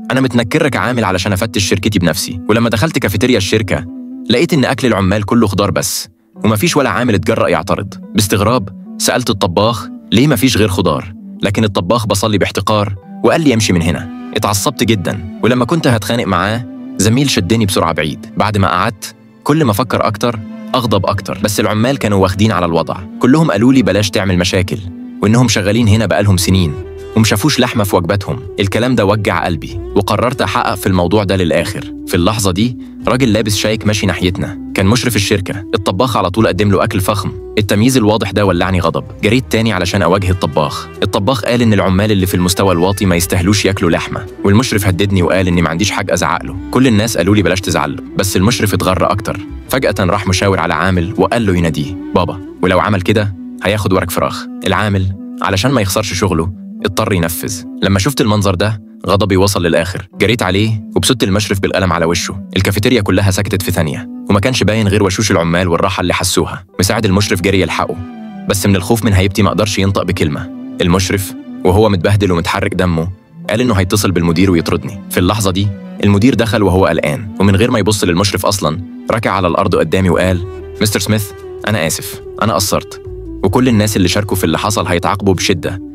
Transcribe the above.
أنا متنكرك عامل علشان أفتش شركتي بنفسي، ولما دخلت كافيتيريا الشركة لقيت إن أكل العمال كله خضار بس، ومفيش ولا عامل اتجرأ يعترض. باستغراب سألت الطباخ ليه مفيش غير خضار، لكن الطباخ بصلي باحتقار وقال لي امشي من هنا. اتعصبت جدا، ولما كنت هتخانق معاه زميل شدني بسرعة بعيد. بعد ما قعدت كل ما أفكر أكتر أغضب أكتر، بس العمال كانوا واخدين على الوضع. كلهم قالوا لي بلاش تعمل مشاكل، وإنهم شغالين هنا بقالهم سنين ومشافوش لحمة في وجباتهم. الكلام ده وجع قلبي، وقررت أحقق في الموضوع ده للآخر. في اللحظة دي راجل لابس شايك ماشي ناحيتنا، كان مشرف الشركة. الطباخ على طول قدم له أكل فخم. التمييز الواضح ده ولعني غضب. جريت تاني علشان أواجه الطباخ. الطباخ قال إن العمال اللي في المستوى الواطي ما يستاهلوش ياكلوا لحمة، والمشرف هددني وقال إني ما عنديش حق أزعق له. كل الناس قالوا لي بلاش تزعل له، بس المشرف اتغرى أكتر. فجأة راح مشاور على عامل وقال له يناديه بابا، ولو عمل كده هياخد ورق فراخ. العامل علشان ما يخسرش شغله اضطر ينفذ. لما شفت المنظر ده غضبي وصل للآخر. جريت عليه وبسطت المشرف بالقلم على وشه. الكافيتيريا كلها سكتت في ثانية، وما كانش باين غير وشوش العمال والراحة اللي حسوها. مساعد المشرف جري يلحقه، بس من الخوف من هيبتي ما قدرش ينطق بكلمة. المشرف وهو متبهدل ومتحرك دمه قال إنه هيتصل بالمدير ويطردني. في اللحظة دي المدير دخل وهو قلقان، ومن غير ما يبص للمشرف أصلاً ركع على الأرض قدامي وقال مستر سميث أنا آسف، أنا قصرت، وكل الناس اللي شاركوا في اللي حصل هيتعاقبوا بشدة.